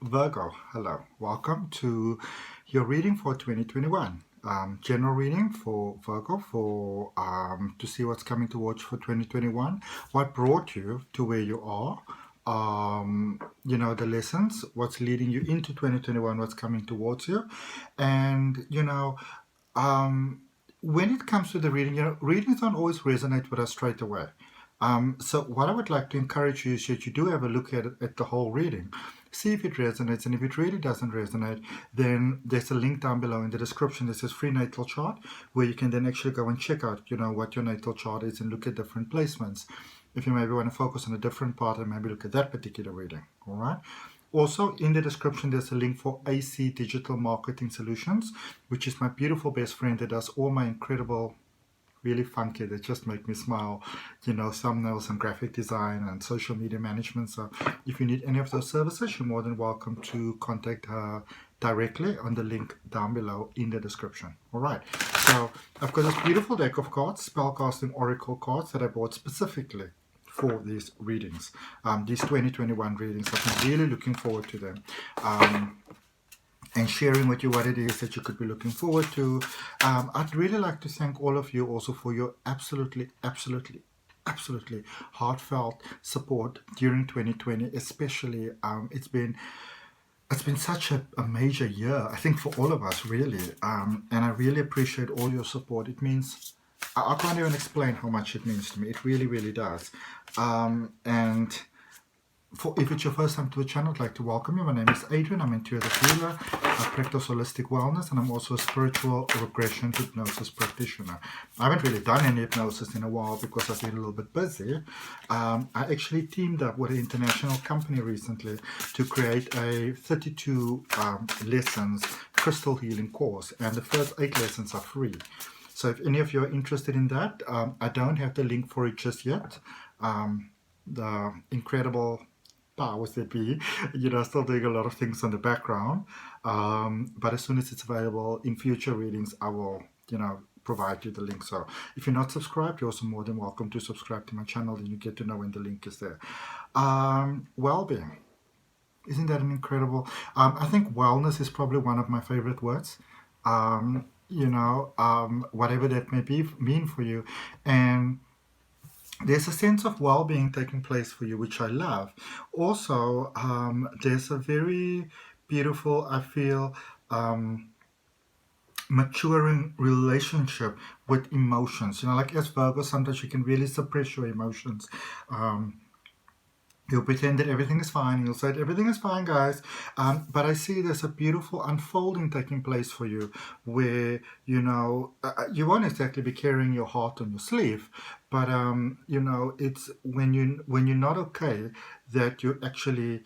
Virgo, hello. Welcome to your reading for 2021. General reading for Virgo for to see what's coming towards for 2021. What brought you to where you are? The lessons, what's leading you into 2021, what's coming towards you, and when it comes to the reading, readings don't always resonate with us straight away. So what I would like to encourage you is that you do have a look at the whole reading. See if it resonates, and if it really doesn't resonate, then there's a link down below in the description that says free natal chart, where you can then actually go and check out, what your natal chart is and look at different placements. If you maybe want to focus on a different part and maybe look at that particular reading, all right? Also, in the description, there's a link for AC Digital Marketing Solutions, which is my beautiful best friend that does all my incredible, really funky, that just make me smile, thumbnails and graphic design and social media management. So if you need any of those services, you're more than welcome to contact her directly on the link down below in the description. All right, so I've got this beautiful deck of cards, spellcasting oracle cards that I bought specifically for these readings, these 2021 readings. I've been really looking forward to them. And sharing with you what it is that you could be looking forward to. I'd really like to thank all of you also for your absolutely heartfelt support during 2020, especially. It's been such a major year, I think, for all of us, really. And I really appreciate all your support. It means, I can't even explain how much it means to me. It really, really does. And if it's your first time to the channel, I'd like to welcome you. My name is Adrian. I'm an intuitive healer. I practice holistic wellness, and I'm also a spiritual regression hypnosis practitioner. I haven't really done any hypnosis in a while because I've been a little bit busy. I actually teamed up with an international company recently to create a 32 lessons crystal healing course, and the first 8 lessons are free. So if any of you are interested in that, I don't have the link for it just yet. The incredible powers that be, still doing a lot of things on the background, but as soon as it's available in future readings, I will provide you the link. So if you're not subscribed, you're also more than welcome to subscribe to my channel, and you get to know when the link is there. Well-being, isn't that an incredible, I think wellness is probably one of my favorite words, whatever that may mean for you. And there's a sense of well-being taking place for you, which I love. Also, there's a very beautiful, I feel, maturing relationship with emotions. Like as Virgo, sometimes you can really suppress your emotions. You'll pretend that everything is fine. You'll say everything is fine, guys. But I see there's a beautiful unfolding taking place for you where, you won't exactly be carrying your heart on your sleeve. But, it's when you're not okay that you actually,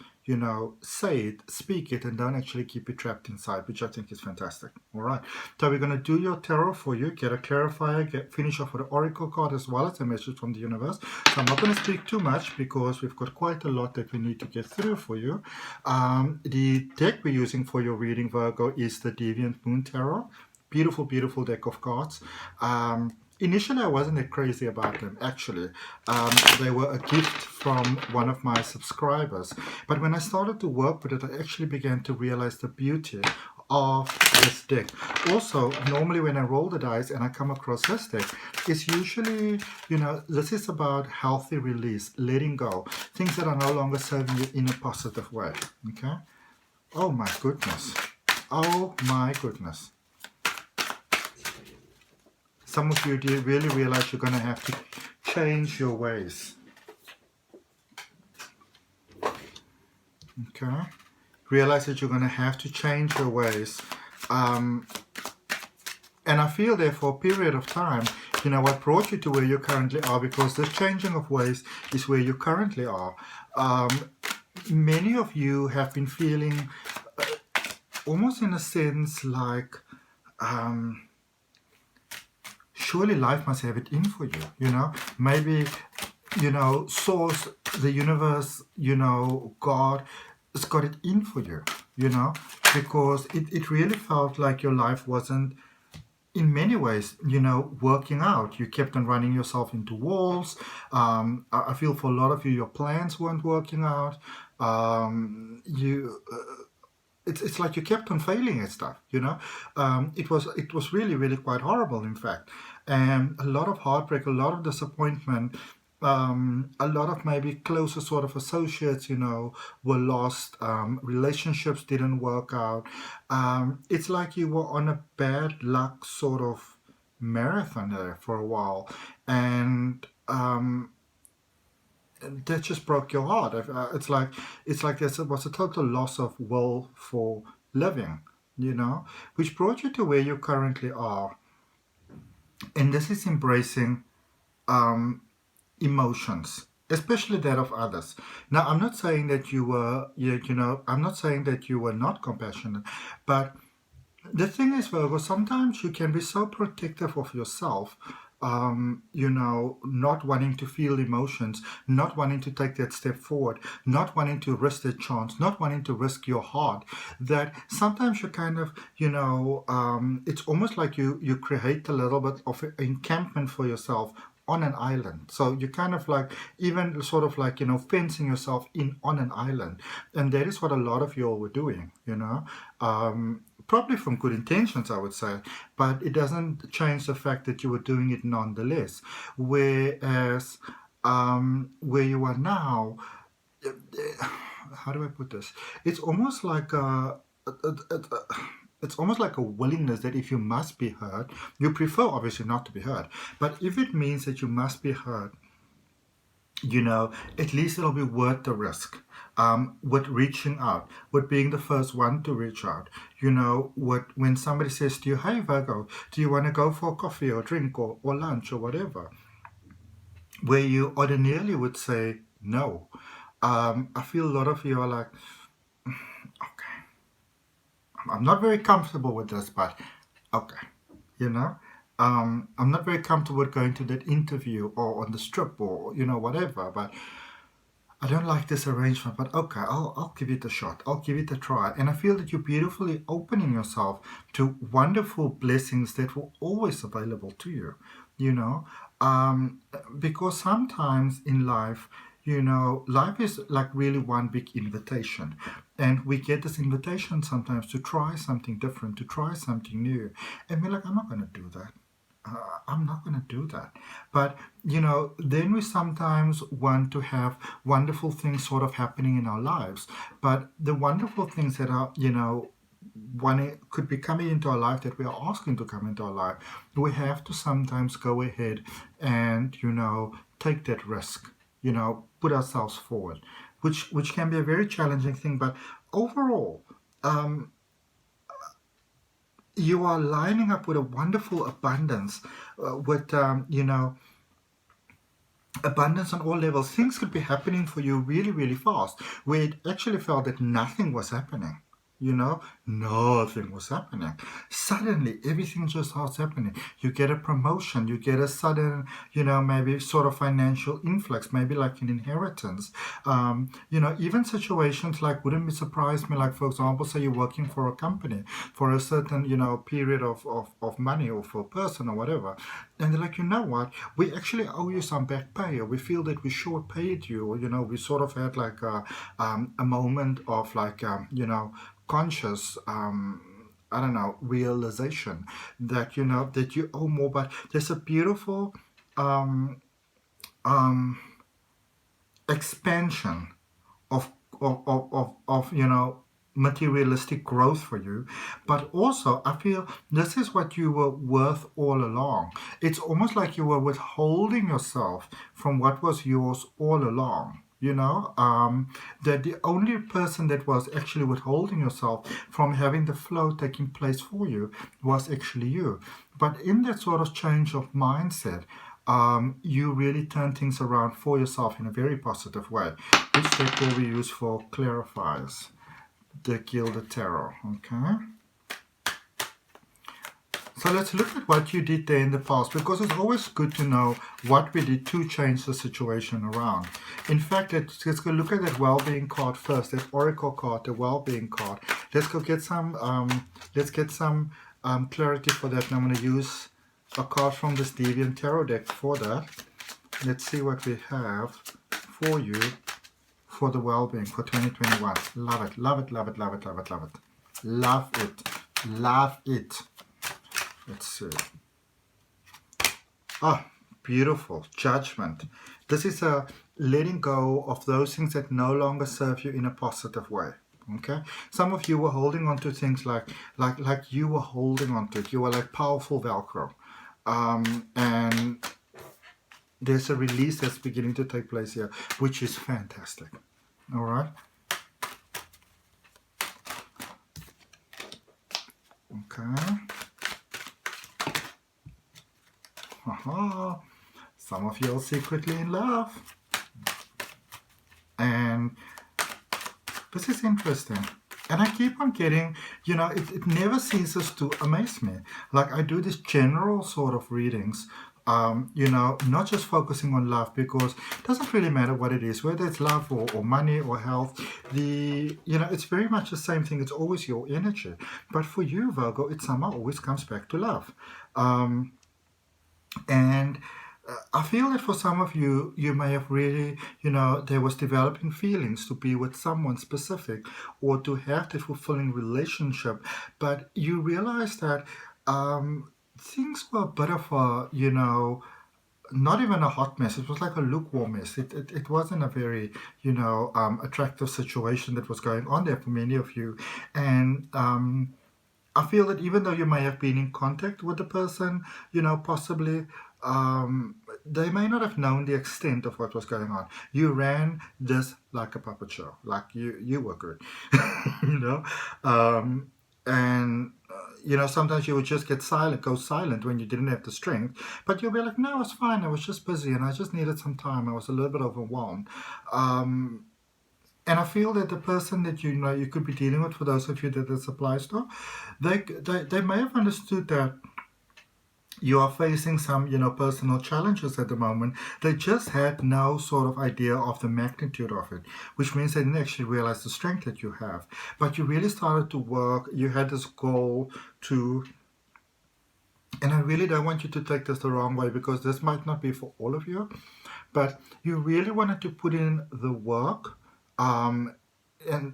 say it, speak it, and don't actually keep it trapped inside, which I think is fantastic. All right. So we're going to do your tarot for you, get a clarifier, finish off with an oracle card as well as a message from the universe. So I'm not going to speak too much because we've got quite a lot that we need to get through for you. The deck we're using for your reading, Virgo, is the Deviant Moon Tarot. Beautiful, beautiful deck of cards. Initially, I wasn't that crazy about them, actually. They were a gift from one of my subscribers. But when I started to work with it, I actually began to realize the beauty of this deck. Also, normally when I roll the dice and I come across this deck, it's usually, this is about healthy release, letting go, things that are no longer serving you in a positive way, okay? Oh my goodness. Oh my goodness. Some of you do really realize you're going to have to change your ways. Okay? Realize that you're going to have to change your ways. And I feel there for a period of time, what brought you to where you currently are, because this changing of ways is where you currently are. Many of you have been feeling almost in a sense like, surely life must have it in for you, maybe, source, the universe, God has got it in for you, because it really felt like your life wasn't, in many ways, working out. You kept on running yourself into walls. I feel for a lot of you, your plans weren't working out. it's like you kept on failing at stuff, you know. It was really, really quite horrible, in fact, and a lot of heartbreak, a lot of disappointment, a lot of maybe closer sort of associates, you know, were lost. Relationships didn't work out. It's like you were on a bad luck sort of marathon there for a while, and that just broke your heart. It's like there was a total loss of will for living, you know, which brought you to where you currently are. And this is embracing emotions, especially that of others. Now, I'm not saying that you were, you know, I'm not saying that you were not compassionate, but the thing is, Virgo, sometimes you can be so protective of yourself, you know, not wanting to feel emotions, not wanting to take that step forward, not wanting to risk that chance, not wanting to risk your heart, that sometimes you kind of, you know, it's almost like you create a little bit of an encampment for yourself on an island. So you kind of like, even sort of like, you know, fencing yourself in on an island. And that is what a lot of you all were doing, you know. Probably from good intentions, I would say, but it doesn't change the fact that you were doing it nonetheless. Whereas where you are now, how do I put this? It's almost like it's almost like a willingness that if you must be heard, you prefer obviously not to be heard, but if it means that you must be heard, you know, at least it'll be worth the risk. With reaching out, with being the first one to reach out, you know, when somebody says to you, hey Virgo, do you want to go for a coffee or drink or lunch or whatever, where you ordinarily would say no. I feel a lot of you are like, okay, I'm not very comfortable with this, but okay, you know. I'm not very comfortable with going to that interview or on the strip or, you know, whatever, but I don't like this arrangement, but okay, I'll give it a shot. I'll give it a try. And I feel that you're beautifully opening yourself to wonderful blessings that were always available to you, you know, because sometimes in life, you know, life is like really one big invitation. And we get this invitation sometimes to try something different, to try something new. And we're like, I'm not going to do that. I'm not going to do that. But, you know, then we sometimes want to have wonderful things sort of happening in our lives. But the wonderful things that are, you know, one could be coming into our life that we are asking to come into our life, we have to sometimes go ahead and, you know, take that risk, you know, put ourselves forward, which can be a very challenging thing. But overall, you are lining up with a wonderful abundance, with, you know, abundance on all levels. Things could be happening for you really, really fast, where it actually felt that nothing was happening. You know, nothing was happening. Suddenly, everything just starts happening. You get a promotion, you get a sudden, you know, maybe sort of financial influx, maybe like an inheritance. You know, even situations like, wouldn't be surprised me, like, for example, say you're working for a company for a certain, you know, period of money, or for a person or whatever. And they're like, you know what, we actually owe you some back pay, or we feel that we short paid you, or, you know, we sort of had like a moment of like, you know, conscious, I don't know, realization that, you know, that you owe more. But there's a beautiful expansion of you know, materialistic growth for you. But also I feel this is what you were worth all along. It's almost like you were withholding yourself from what was yours all along. You know, that the only person that was actually withholding yourself from having the flow taking place for you was actually you. But in that sort of change of mindset, you really turn things around for yourself in a very positive way, which deck will be used for clarifiers. The Gilded Tarot. Okay. So let's look at what you did there in the past, because it's always good to know what we did to change the situation around. In fact, let's go look at that well-being card first, that oracle card, the well-being card. Let's go get some, clarity for that. And I'm going to use a card from this Deviant Tarot deck for that. Let's see what we have for you for the well-being for 2021. Love it, love it, love it, love it, love it, love it. Love it. Love it. Let's see. Ah, beautiful. Judgment. This is a letting go of those things that no longer serve you in a positive way. Okay, some of you were holding on to things like you were holding on to it. You were like powerful Velcro, and there's a release that's beginning to take place here, which is fantastic. All right. Okay. Some of you are secretly in love, and this is interesting. And I keep on getting, you know, it never ceases to amaze me. Like, I do this general sort of readings, you know, not just focusing on love, because it doesn't really matter what it is, whether it's love or money or health. You know, it's very much the same thing. It's always your energy. But for you, Virgo, it somehow always comes back to love. And I feel that for some of you, you may have really, you know, there was developing feelings to be with someone specific or to have the fulfilling relationship, but you realize that things were a bit of a, you know, not even a hot mess. It was like a lukewarm mess. It wasn't a very, you know, attractive situation that was going on there for many of you. And I feel that even though you may have been in contact with the person, you know, possibly, they may not have known the extent of what was going on. You ran this like a puppet show, like you were good, you know, and you know, sometimes you would just go silent when you didn't have the strength, but you'll be like, no, it's fine. I was just busy and I just needed some time. I was a little bit overwhelmed. And I feel that the person that you know you could be dealing with, for those of you that this applies to, they may have understood that you are facing some, you know, personal challenges at the moment. They just had no sort of idea of the magnitude of it, which means they didn't actually realize the strength that you have. But you really started to work. You had this goal to, and I really don't want you to take this the wrong way, because this might not be for all of you, but you really wanted to put in the work, and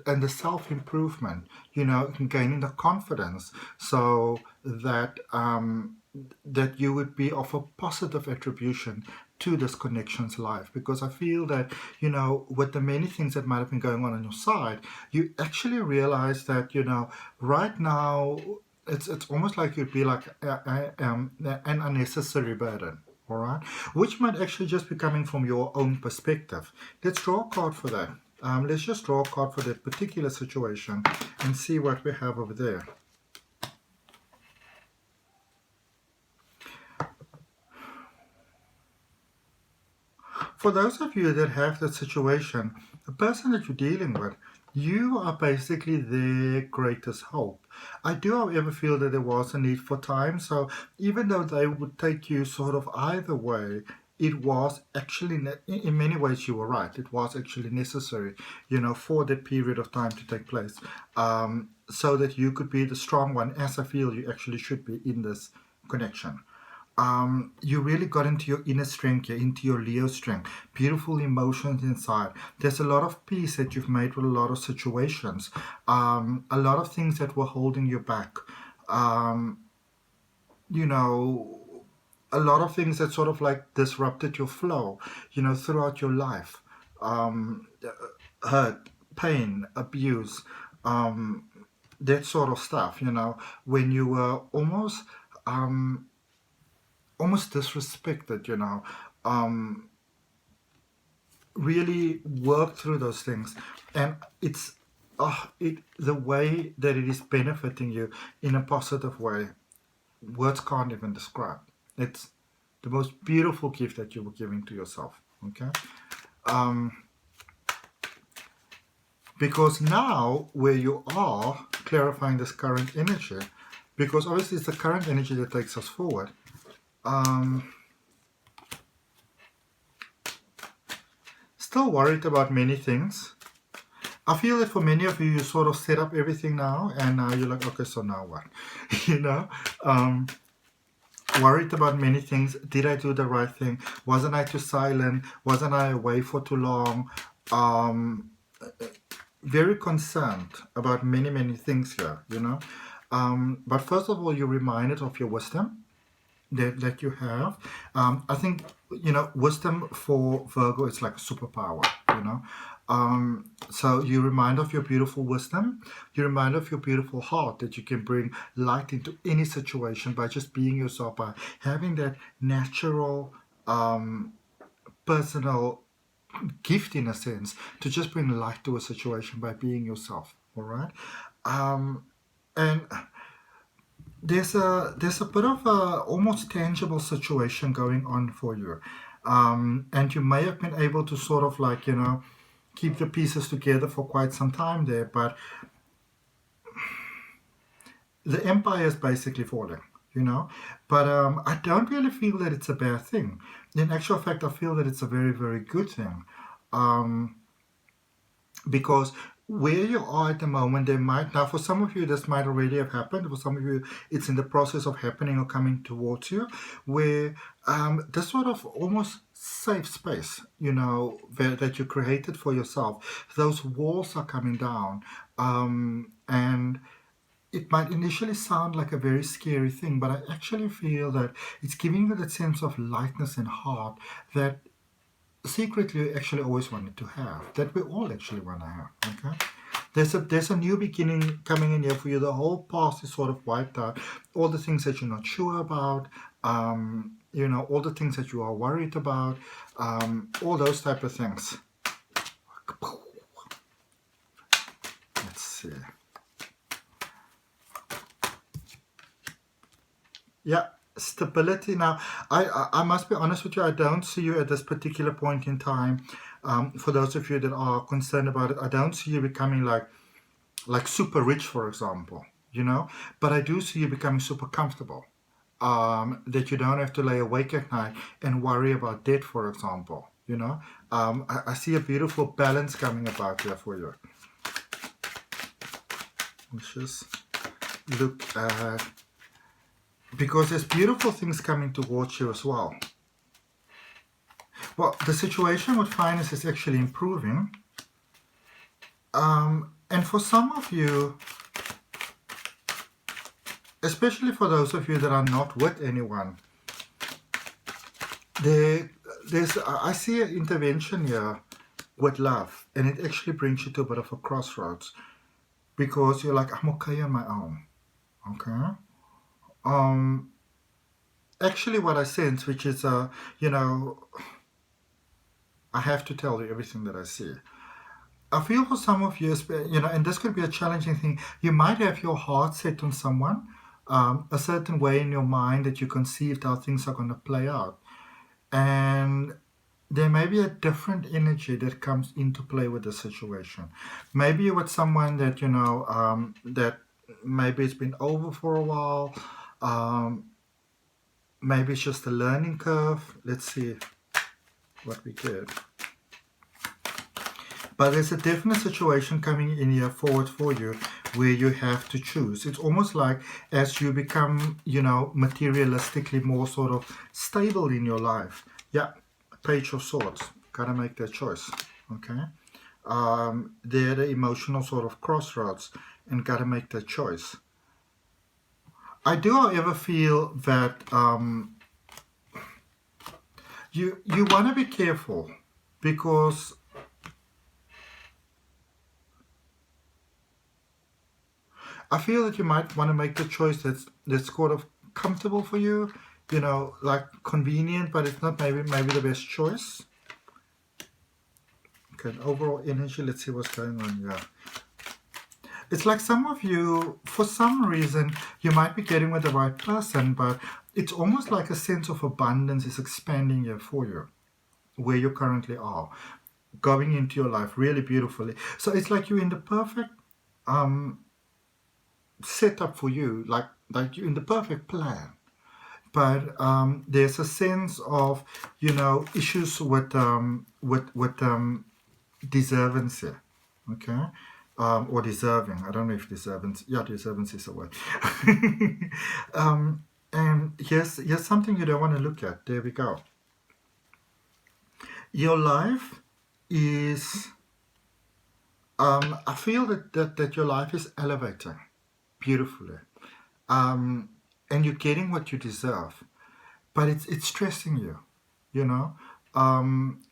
the self-improvement, you know, gaining the confidence, so that that you would be of a positive attribution to this connection's life. Because I feel that, you know, with the many things that might have been going on your side, you actually realize that, you know, right now it's almost like you'd be like an unnecessary burden. All right, which might actually just be coming from your own perspective. Let's draw a card for that. Let's just draw a card for that particular situation and see what we have over there. For those of you that have that situation, the person that you're dealing with, you are basically their greatest hope. I do, however, feel that there was a need for time. So even though they would take you sort of either way, it was actually, in many ways, you were right. It was actually necessary, you know, for that period of time to take place, so that you could be the strong one, as I feel you actually should be in this connection. You really got into your inner strength, into your Leo strength, beautiful emotions inside. There's a lot of peace that you've made with a lot of situations, a lot of things that were holding you back, you know, a lot of things that sort of like disrupted your flow, you know, throughout your life. Hurt, pain, abuse, that sort of stuff, you know, when you were almost disrespected, you know, really work through those things. And it's the way that it is benefiting you in a positive way, words can't even describe. It's the most beautiful gift that you were giving to yourself. Okay, because now where you are clarifying this current energy, because obviously it's the current energy that takes us forward. Still worried about many things. I feel that for many of you, you sort of set up everything now, and now you're like, okay, so now what? You know, worried about many things. Did I do the right thing? Wasn't I too silent? Wasn't I away for too long? very concerned about many things here, you know. But first of all, you're reminded of your wisdom that you have. I think, you know, wisdom for Virgo is like a superpower, you know. So you remind of your beautiful wisdom, you remind of your beautiful heart, that you can bring light into any situation by just being yourself, by having that natural personal gift, in a sense, to just bring light to a situation by being yourself. All right. And there's a bit of a almost tangible situation going on for you, and you may have been able to sort of, like, you know, keep the pieces together for quite some time there, but the empire is basically falling, you know. But I don't really feel that it's a bad thing. In actual fact, I feel that it's a very good thing, because where you are at the moment, there might, now for some of you this might already have happened, for some of you it's in the process of happening or coming towards you, where this sort of almost safe space, you know, that you created for yourself, those walls are coming down, and it might initially sound like a very scary thing, but I actually feel that it's giving you that sense of lightness and heart that secretly you actually always wanted to have, that we all actually want to have. Okay, there's a new beginning coming in here for you. The whole past is sort of wiped out, all the things that you're not sure about, you know, all the things that you are worried about, all those type of things. Let's see. Yeah, stability. Now, I must be honest with you, I don't see you at this particular point in time. For those of you that are concerned about it, I don't see you becoming like super rich, for example, you know, but I do see you becoming super comfortable. That you don't have to lay awake at night and worry about debt, for example, you know. I see a beautiful balance coming about there for you. Let's just look at, because there's beautiful things coming towards you as well. Well, the situation with finance is actually improving. And for some of you, especially for those of you that are not with anyone, I see an intervention here with love, and it actually brings you to a bit of a crossroads, because you're like, I'm okay on my own. Okay. Actually, what I sense, which is, you know, I have to tell you everything that I see. I feel for some of you, you know, and this could be a challenging thing. You might have your heart set on someone, a certain way in your mind that you conceived how things are going to play out, and there may be a different energy that comes into play with the situation. Maybe you're with someone that, you know, that maybe it's been over for a while. Maybe it's just a learning curve. Let's see what we get. But there's a definite situation coming in here forward for you where you have to choose. It's almost like as you become, you know, materialistically more sort of stable in your life. Yeah, Page of Swords. Gotta make that choice. Okay. They're the emotional sort of crossroads, and gotta make that choice. I do, however, feel that you want to be careful, because I feel that you might want to make the choice that's sort of comfortable for you, you know, like convenient, but it's not maybe the best choice. Okay, overall energy, let's see what's going on here. It's like some of you, for some reason, you might be getting with the right person, but it's almost like a sense of abundance is expanding here for you, where you currently are, going into your life really beautifully. So it's like you're in the perfect setup for you, like you're in the perfect plan. But there's a sense of, you know, issues with deservancy, okay, or deserving. I don't know if deservance. Yeah, deservance is a word. And here's something you don't want to look at. There we go. Your life is I feel that your life is elevating beautifully. And you're getting what you deserve. But it's stressing you, you know.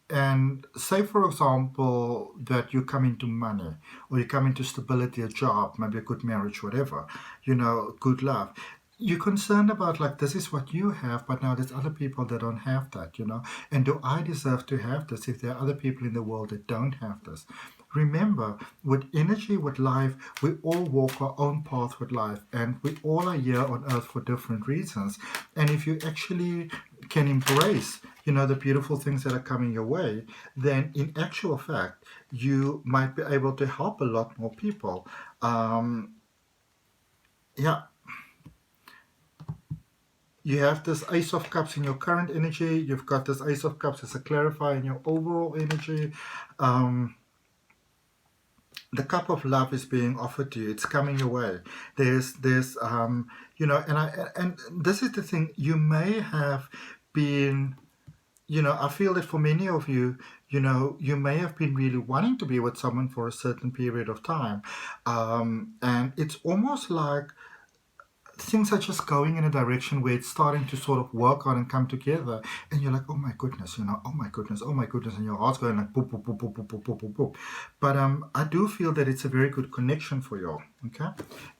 And say, for example, that you come into money, or you come into stability, a job, maybe a good marriage, whatever, you know, good love. You're concerned about, like, this is what you have, but now there's other people that don't have that, you know. And do I deserve to have this if there are other people in the world that don't have this? Remember, with energy, with life, we all walk our own path with life, and we all are here on earth for different reasons. And if you actually can embrace, you know, the beautiful things that are coming your way, then in actual fact, you might be able to help a lot more people. Yeah. You have this Ace of Cups in your current energy. You've got this Ace of Cups as a clarifier in your overall energy. The cup of love is being offered to you. It's coming your way. There's you know, and this is the thing. You may have been, you know, I feel that for many of you, you know, you may have been really wanting to be with someone for a certain period of time, and it's almost like things are just going in a direction where it's starting to sort of work out and come together, and you're like, oh my goodness, you know, oh my goodness, oh my goodness, and your heart's going like boop, boop, boop, boop, boop, boop, boop, boop, boop. But I do feel that it's a very good connection for you all. Okay,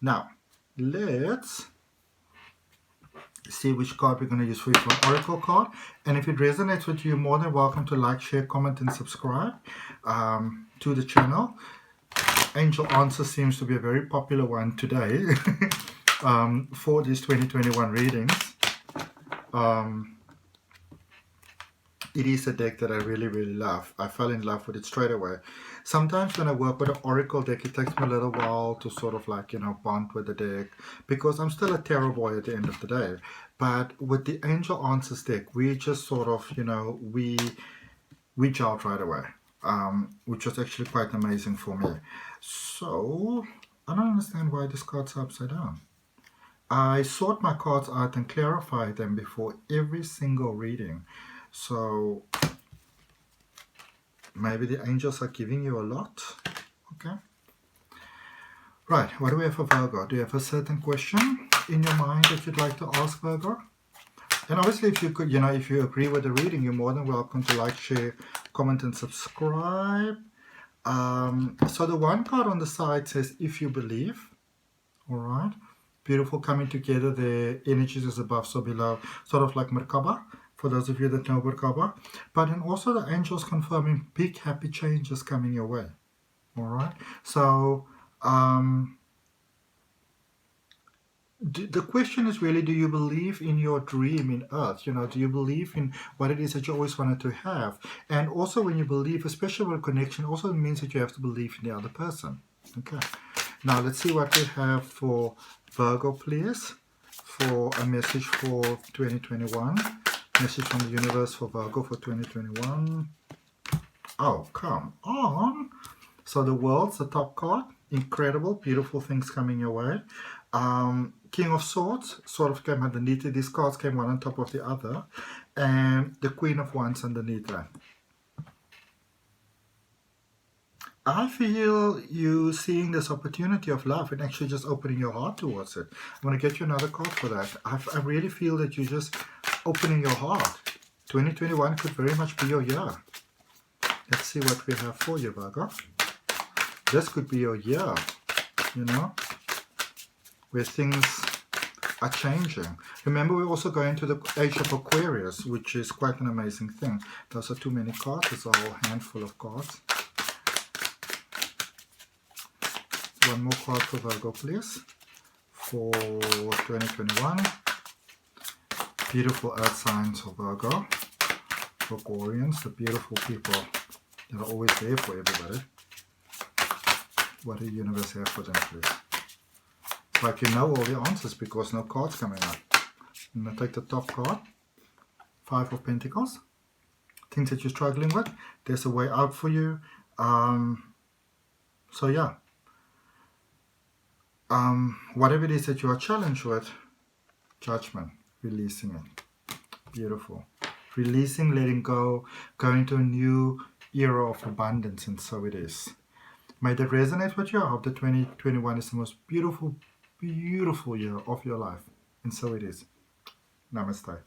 now let's see which card we're going to use for you for an oracle card. And if it resonates with you, you're more than welcome to like, share, comment, and subscribe to the channel. Angel Answer seems to be a very popular one today. For these 2021 readings. It is a deck that I really, really love. I fell in love with it straight away. Sometimes when I work with an oracle deck, it takes me a little while to sort of like, you know, bond with the deck, because I'm still a tarot boy at the end of the day. But with the Angel Answers deck, we just sort of, you know, we gelled right away, which was actually quite amazing for me. So I don't understand why this card's upside down. I sort my cards out and clarify them before every single reading. So maybe the angels are giving you a lot. Okay. Right, what do we have for Virgo? Do you have a certain question in your mind that you'd like to ask Virgo? And obviously, if you could, you know, if you agree with the reading, you're more than welcome to like, share, comment, and subscribe. So the one card on the side says, if you believe. All right. Beautiful, coming together. The energies is above, so below, sort of like Merkaba, for those of you that know Merkaba. But then also the angels confirming big happy changes coming your way. All right. So the question is really, do you believe in your dream in earth? You know, do you believe in what it is that you always wanted to have? And also when you believe, especially with a connection, also means that you have to believe in the other person. Okay. Now let's see what we have for Virgo, please, for a message for 2021. Message from the universe for Virgo for 2021. Oh, come on. So the World's the top card. Incredible, beautiful things coming your way. King of Swords sort of came underneath it. These cards came one on top of the other. And the Queen of Wands underneath that. I feel you seeing this opportunity of love and actually just opening your heart towards it. I'm going to get you another card for that. I really feel that you're just opening your heart. 2021 could very much be your year. Let's see what we have for you, Virgo. This could be your year, you know, where things are changing. Remember, we're also going to the age of Aquarius, which is quite an amazing thing. Those are too many cards. It's a whole handful of cards. One more card for Virgo, please, for 2021. Beautiful earth signs of Virgo, Virgorians, the beautiful people that are always there for everybody. What does the universe have for them, please? Like, you know all the answers because no cards coming up. I'm going to take the top card, 5 of Pentacles. Things that you're struggling with, there's a way out for you. So yeah. Whatever it is that you are challenged with, Judgment, releasing it. Beautiful. Releasing, letting go, going to a new era of abundance, and so it is. May that resonate with you. I hope that 2021 is the most beautiful, beautiful year of your life. And so it is. Namaste.